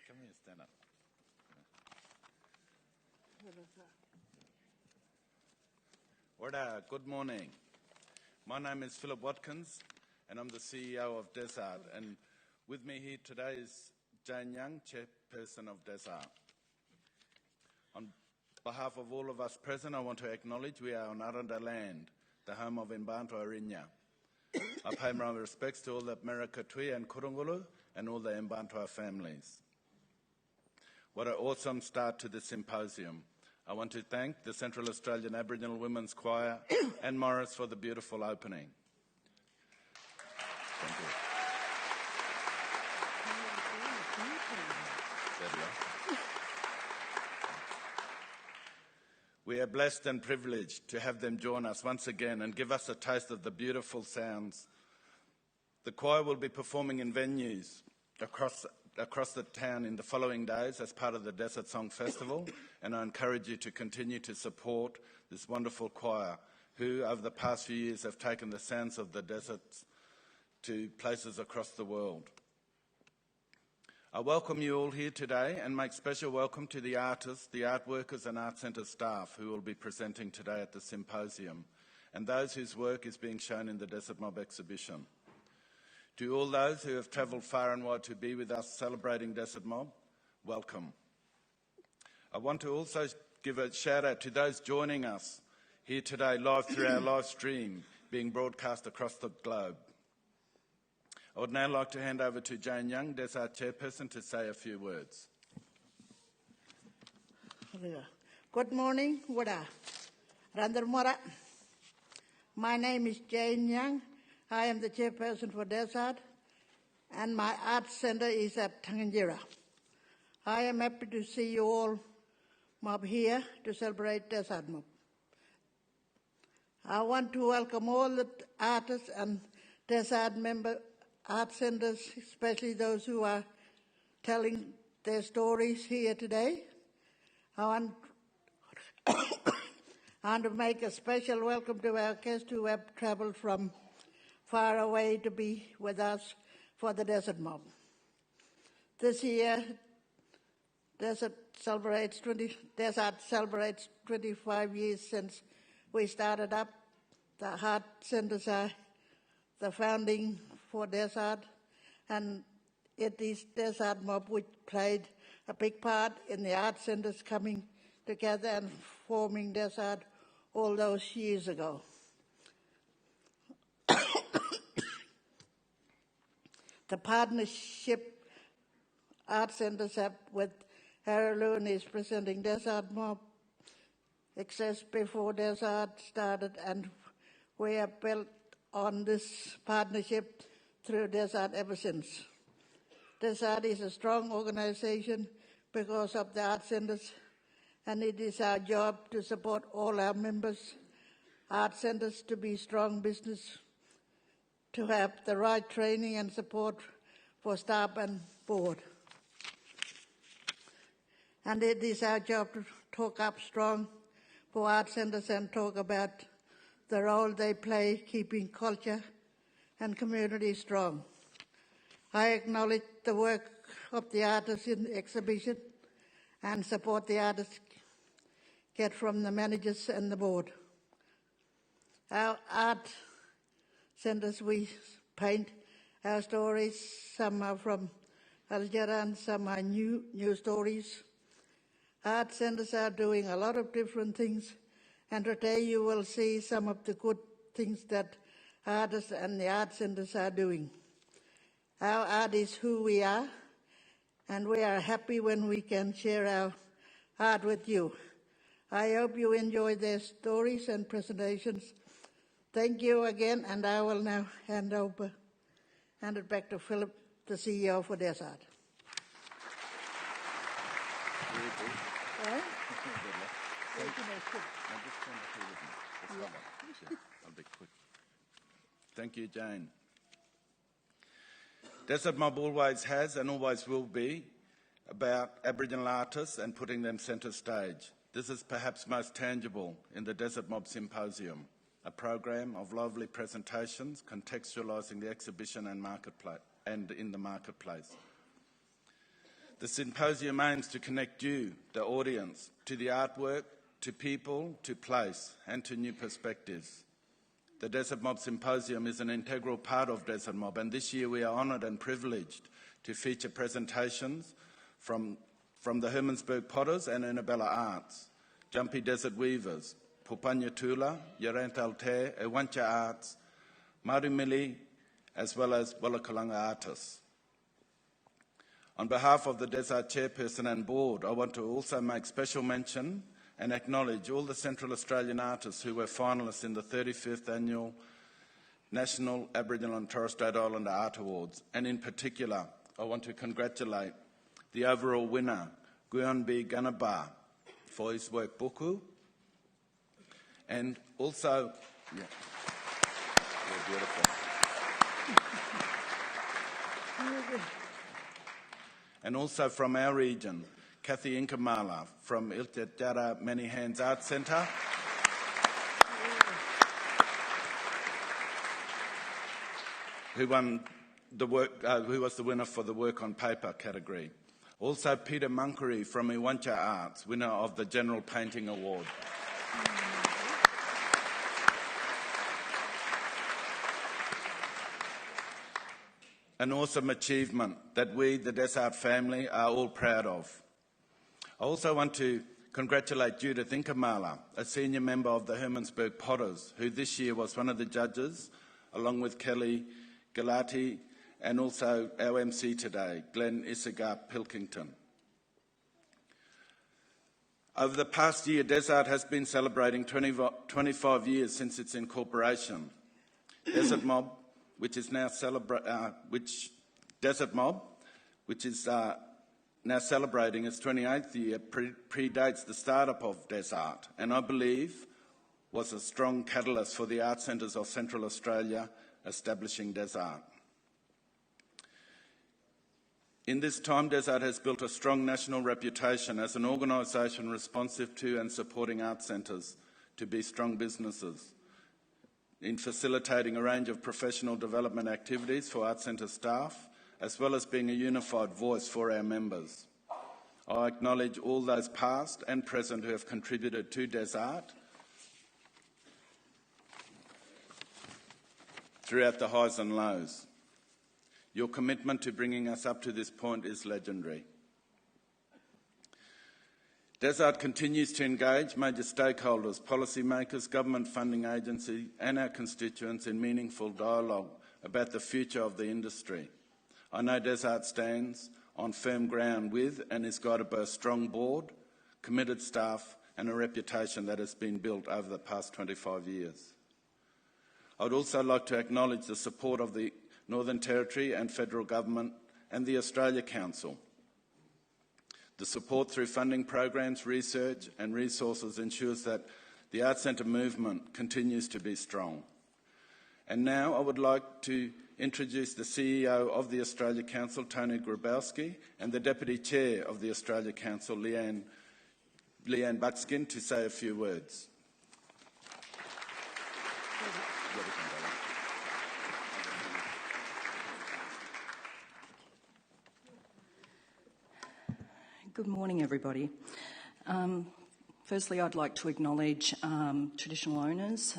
Come here, stand up. Ora, good morning. My name is Philip Watkins, and I'm the CEO of Desart. And with me here today is Jane Young, Chairperson of Desart. On behalf of all of us present, I want to acknowledge we are on Aranda land, the home of Mbantu Arinya. I pay my respects to all the Merika Tui and Kurungulu and all the Mbantu families. What an awesome start to the symposium. I want to thank the Central Australian Aboriginal Women's Choir and Morris for the beautiful opening. Thank you. We are blessed and privileged to have them join us once again and give us a taste of the beautiful sounds. The choir will be performing in venues across the town in the following days as part of the Desert Song Festival, and I encourage you to continue to support this wonderful choir who over the past few years have taken the sounds of the deserts to places across the world. I welcome you all here today and make special welcome to the artists, the art workers and Art Centre staff who will be presenting today at the symposium and those whose work is being shown in the Desert Mob exhibition. To all those who have travelled far and wide to be with us celebrating Desert Mob, welcome. I want to also give a shout out to those joining us here today live through our live stream being broadcast across the globe. I would now like to hand over to Jane Young, Desart Chairperson, to say a few words. Good morning, Wada. Randarmora. My name is Jane Young. I am the Chairperson for Desart, and my art centre is at Tangentyere. I am happy to see you all mob here to celebrate Desert Mob. I want to welcome all the artists and Desert member art centres, especially those who are telling their stories here today. I want to make a special welcome to our guests who have travelled from far away to be with us for the Desert Mob. This year, Desart celebrates 25 years since we started up. The art centres are the founding for Desart, and it is Desert Mob which played a big part in the art centres coming together and forming Desart all those years ago. The partnership art centres have with Haraloon is presenting Desert Mob exists before Desart started, and we have built on this partnership through Desart ever since. Desart is a strong organisation because of the art centres, and it is our job to support all our members, art centres to be strong business, to have the right training and support for staff and board. And it is our job to talk up strong for art centres and talk about the role they play keeping culture and community strong. I acknowledge the work of the artists in the exhibition and support the artists get from the managers and the board. Our art centres, we paint our stories. Some are from Algera and some are new stories. Art centres are doing a lot of different things, and today you will see some of the good things that artists and the art centres are doing. Our art is who we are, and we are happy when we can share our art with you. I hope you enjoy their stories and presentations. Thank you again, and I will now hand it back to Philip, the CEO for Desart. I'll be quick. Thank you, Jane. Desert Mob always has and always will be about Aboriginal artists and putting them centre stage. This is perhaps most tangible in the Desert Mob Symposium, a program of lively presentations contextualising the exhibition and in the marketplace. The symposium aims to connect you, the audience, to the artwork, to people, to place, and to new perspectives. The Desert Mob Symposium is an integral part of Desert Mob, and this year we are honoured and privileged to feature presentations from the Hermannsburg Potters and Urnabella Arts, Jumpy Desert Weavers, Pupanya Tula, Yarant Altair, Ewancha Arts, Marimili, as well as Wallakalanga artists. On behalf of the Desert Chairperson and Board, I want to also make special mention and acknowledge all the Central Australian artists who were finalists in the 35th Annual National Aboriginal and Torres Strait Islander Art Awards. And in particular, I want to congratulate the overall winner, Guyonbi Ganaba, for his work Buku, and also, yeah, you're beautiful. And also from our region, Kathy Inkamala from Iltjatjara Many Hands Arts Centre. Who was the winner for the work on paper category. Also Peter Munkari from Ewancha Arts, winner of the General Painting Award. An awesome achievement that we, the Desart family, are all proud of. I also want to congratulate Judith Inkamala, a senior member of the Hermannsburg Potters, who this year was one of the judges, along with Kelly Galati and also our MC today, Glenn Isagar Pilkington. Over the past year, Desert has been celebrating 25 years since its incorporation. Desert Mob, which is now now celebrating its 28th year, predates the startup of Desert, and I believe was a strong catalyst for the art centres of Central Australia establishing Desert. In this time, Desert has built a strong national reputation as an organisation responsive to and supporting art centres to be strong businesses, in facilitating a range of professional development activities for art centre staff, as well as being a unified voice for our members. I acknowledge all those past and present who have contributed to Desert throughout the highs and lows. Your commitment to bringing us up to this point is legendary. Desert continues to engage major stakeholders, policymakers, government funding agencies and our constituents in meaningful dialogue about the future of the industry. I know Desert stands on firm ground with and is guided by a strong board, committed staff and a reputation that has been built over the past 25 years. I would also like to acknowledge the support of the Northern Territory and Federal Government and the Australia Council. The support through funding programs, research and resources ensures that the Art Centre movement continues to be strong. And now I would like to introduce the CEO of the Australia Council, Tony Grabowski, and the Deputy Chair of the Australia Council, Leanne Buckskin, to say a few words. Good morning, everybody. Firstly, I'd like to acknowledge traditional owners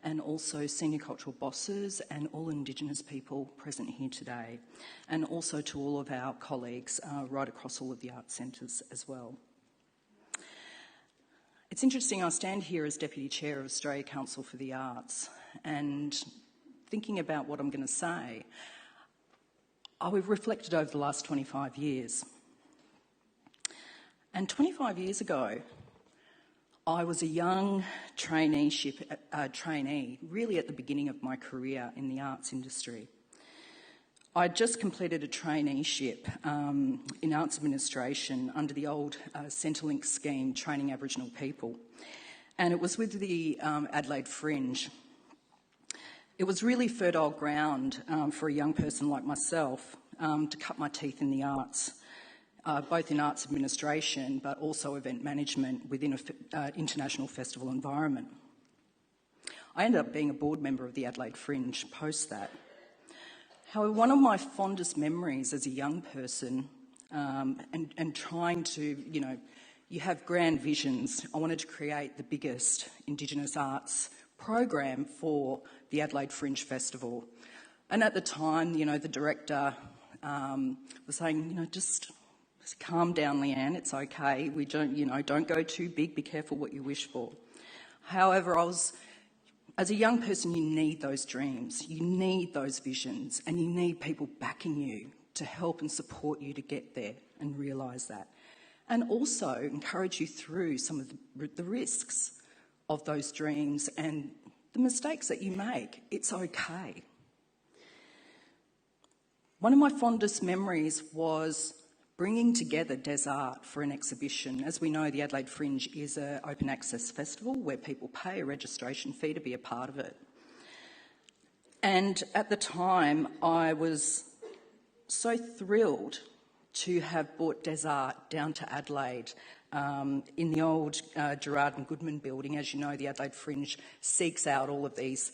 and also senior cultural bosses and all Indigenous people present here today, and also to all of our colleagues right across all of the art centres as well. It's interesting, I stand here as Deputy Chair of Australia Council for the Arts, and thinking about what I'm going to say, I've reflected over the last 25 years. And 25 years ago, I was a young trainee, really at the beginning of my career in the arts industry. I'd just completed a traineeship in arts administration under the old Centrelink scheme, training Aboriginal people, and it was with the Adelaide Fringe. It was really fertile ground for a young person like myself to cut my teeth in the arts. Both in arts administration but also event management within an international festival environment. I ended up being a board member of the Adelaide Fringe post that. However, one of my fondest memories as a young person and trying to, you have grand visions. I wanted to create the biggest Indigenous arts program for the Adelaide Fringe Festival. And at the time, the director was saying, just calm down, Leanne, it's okay. We don't go too big, be careful what you wish for. However, as a young person, you need those dreams, you need those visions, and you need people backing you to help and support you to get there and realise that. And also encourage you through some of the risks of those dreams and the mistakes that you make. It's okay. One of my fondest memories was bringing together Des Arts for an exhibition. As we know, the Adelaide Fringe is an open access festival where people pay a registration fee to be a part of it. And at the time, I was so thrilled to have brought Des Arts down to Adelaide in the old Gerard and Goodman building. As you know, the Adelaide Fringe seeks out all of these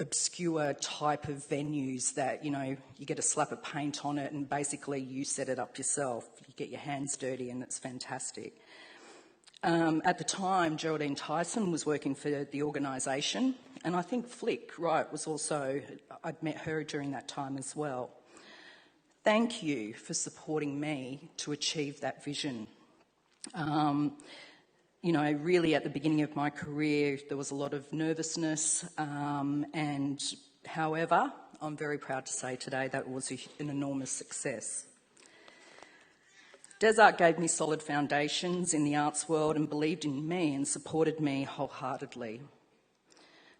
obscure type of venues that, you get a slap of paint on it and basically you set it up yourself. You get your hands dirty and it's fantastic. At the time, Geraldine Tyson was working for the organisation, and I think Flick Wright was also, I'd met her during that time as well. Thank you for supporting me to achieve that vision. Really at the beginning of my career, there was a lot of nervousness, and however, I'm very proud to say today that was an enormous success. Des Arts gave me solid foundations in the arts world and believed in me and supported me wholeheartedly.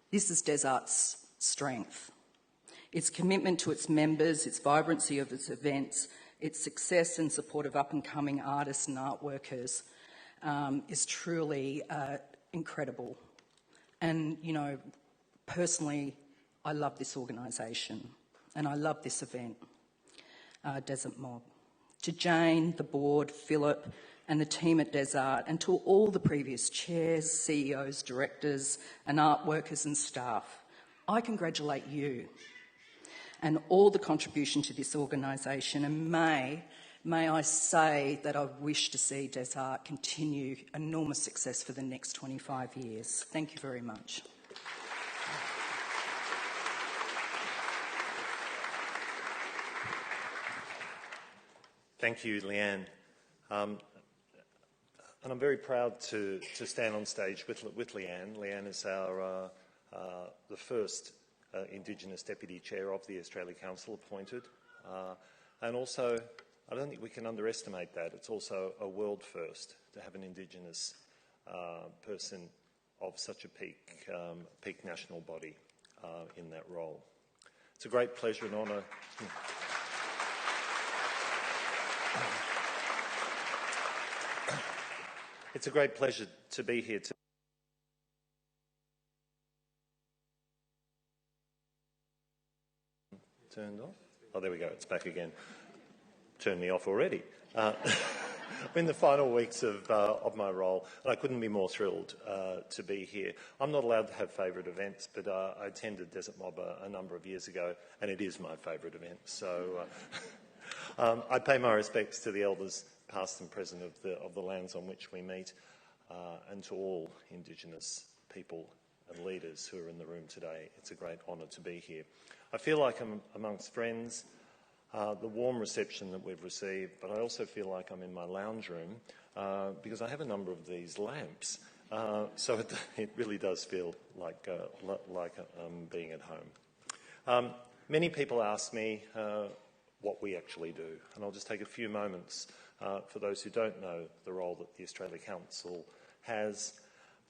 This is Des Arts' strength. Its commitment to its members, its vibrancy of its events, its success and support of up-and-coming artists and art workers is truly incredible. And, personally, I love this organisation and I love this event, Desert Mob. To Jane, the board, Philip and the team at Des Arts, and to all the previous chairs, CEOs, directors and art workers and staff, I congratulate you and all the contribution to this organisation, and may I say that I wish to see Des Arts continue enormous success for the next 25 years. Thank you very much. Thank you, Leanne. And I'm very proud to stand on stage with Leanne. Leanne is the first Indigenous Deputy Chair of the Australia Council appointed. And also, I don't think we can underestimate that. It's also a world first to have an Indigenous person of such a peak national body in that role. It's a great pleasure and honour. It's a great pleasure to be here today. Turned off? Oh, there we go. It's back again. Turned me off already. I'm in the final weeks of my role, and I couldn't be more thrilled to be here. I'm not allowed to have favourite events, but I attended Desert Mob a number of years ago, and it is my favourite event. So I pay my respects to the elders, past and present, of the lands on which we meet, and to all Indigenous people and leaders who are in the room today. It's a great honour to be here. I feel like I'm amongst friends, the warm reception that we've received, but I also feel like I'm in my lounge room because I have a number of these lamps, so it really does feel like being at home. Many people ask me what we actually do, and I'll just take a few moments for those who don't know the role that the Australia Council has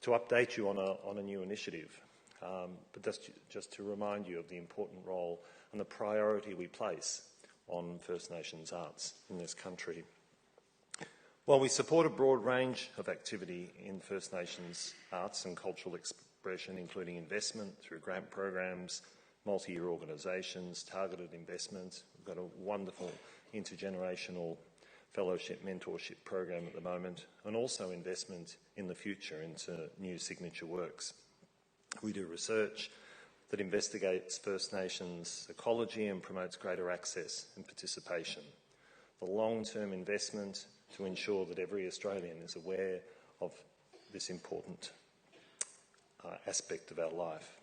to update you on a new initiative. But just to remind you of the important role and the priority we place on First Nations arts in this country. While we support a broad range of activity in First Nations arts and cultural expression, including investment through grant programs, multi-year organisations, targeted investment, we've got a wonderful intergenerational fellowship mentorship program at the moment, and also investment in the future into new signature works. We do research that investigates First Nations ecology and promotes greater access and participation the long-term investment to ensure that every Australian is aware of this important aspect of our life.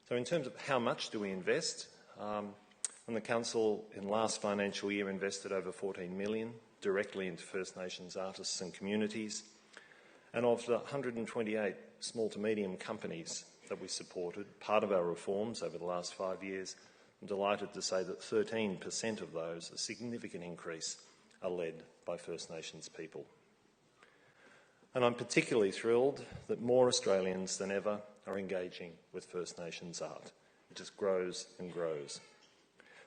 So in terms of how much do we invest, and the Council in last financial year invested over $14 million directly into First Nations artists and communities. And of the 128 small to medium companies that we supported, part of our reforms over the last 5 years, I'm delighted to say that 13% of those, a significant increase, are led by First Nations people. And I'm particularly thrilled that more Australians than ever are engaging with First Nations art. It just grows and grows.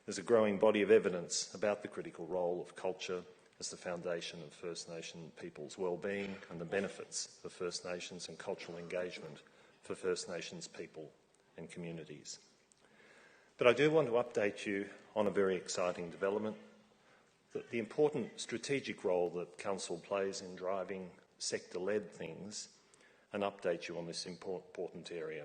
There's a growing body of evidence about the critical role of culture as the foundation of First Nation people's well-being and the benefits of First Nations and cultural engagement for First Nations people and communities. But I do want to update you on a very exciting development, that the important strategic role that Council plays in driving sector-led things, and update you on this important area.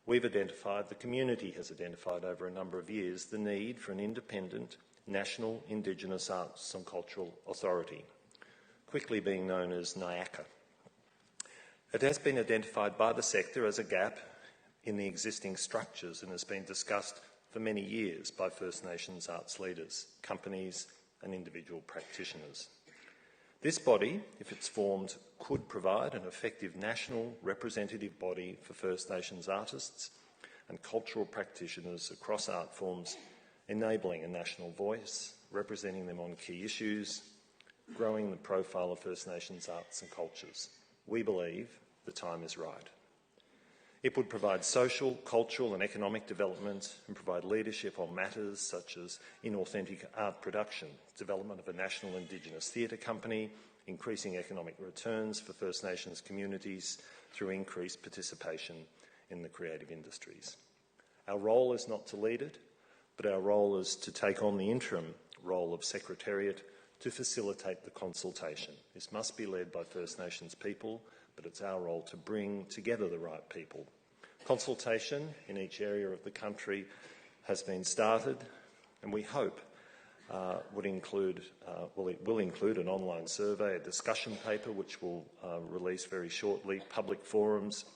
We've identified, the community has identified over a number of years, the need for an independent National Indigenous Arts and Cultural Authority, quickly being known as NIACA. It has been identified by the sector as a gap in the existing structures and has been discussed for many years by First Nations arts leaders, companies and individual practitioners. This body, if it's formed, could provide an effective national representative body for First Nations artists and cultural practitioners across art forms, enabling a national voice, representing them on key issues, growing the profile of First Nations arts and cultures. We believe the time is right. It would provide social, cultural and economic development and provide leadership on matters such as inauthentic art production, development of a national Indigenous theatre company, increasing economic returns for First Nations communities through increased participation in the creative industries. Our role is not to lead it, but our role is to take on the interim role of Secretariat to facilitate the consultation. This must be led by First Nations people, but it's our role to bring together the right people. Consultation in each area of the country has been started, and we hope it will include an online survey, a discussion paper which we'll release very shortly, public forums,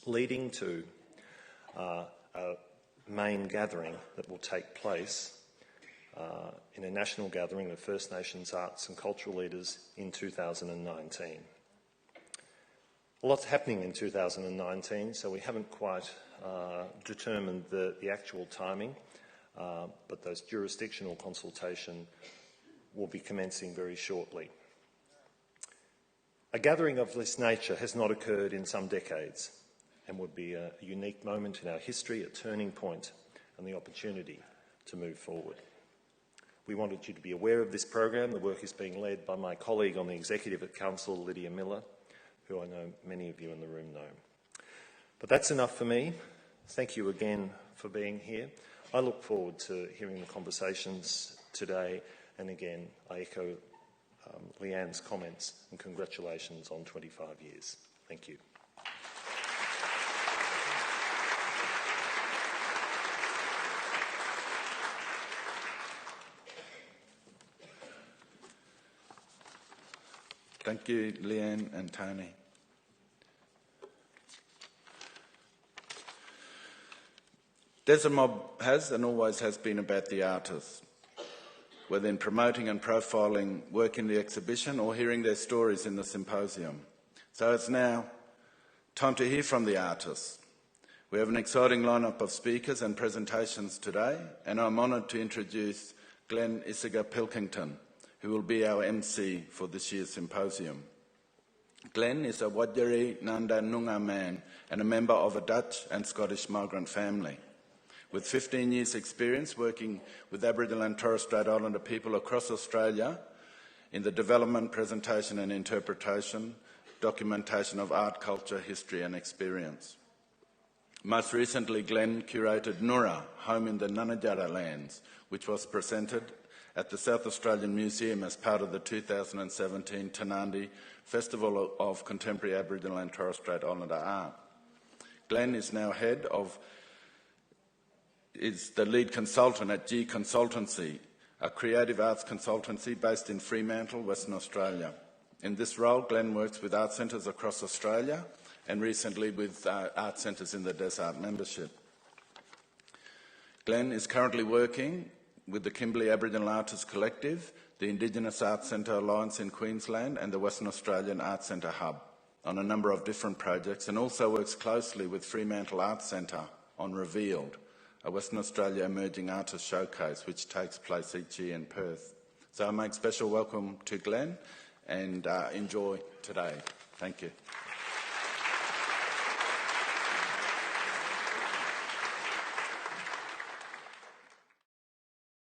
leading to a main gathering that will take place in a national gathering of First Nations arts and cultural leaders in 2019. A lot's happening in 2019, so we haven't quite determined the actual timing, but those jurisdictional consultation will be commencing very shortly. A gathering of this nature has not occurred in some decades and would be a unique moment in our history, a turning point and the opportunity to move forward. We wanted you to be aware of this program. The work is being led by my colleague on the Executive at Council, Lydia Miller, who I know many of you in the room know. But that's enough for me. Thank you again for being here. I look forward to hearing the conversations today, and again, I echo Leanne's comments and congratulations on 25 years. Thank you. Thank you, Leanne and Tony. Desert Mob has and always has been about the artists, whether in promoting and profiling work in the exhibition or hearing their stories in the symposium. So it's now time to hear from the artists. We have an exciting lineup of speakers and presentations today, and I'm honoured to introduce Glenn Isiga-Pilkington, who will be our MC for this year's symposium. Glenn is a Wadjari Nanda Noongar man and a member of a Dutch and Scottish migrant family. With 15 years' experience working with Aboriginal and Torres Strait Islander people across Australia in the development, presentation and interpretation, documentation of art, culture, history and experience. Most recently, Glenn curated Nura, Home in the Nunajara Lands, which was presented at the South Australian Museum as part of the 2017 Tanandi Festival of Contemporary Aboriginal and Torres Strait Islander Art. Glenn is now is the lead consultant at G Consultancy, a creative arts consultancy based in Fremantle, Western Australia. In this role, Glenn works with art centres across Australia and recently with art centres in the Desart membership. Glenn is currently working with the Kimberley Aboriginal Artists Collective, the Indigenous Arts Centre Alliance in Queensland and the Western Australian Arts Centre Hub on a number of different projects, and also works closely with Fremantle Arts Centre on Revealed, a Western Australia Emerging Artist Showcase which takes place each year in Perth. So I make special welcome to Glenn and enjoy today. Thank you.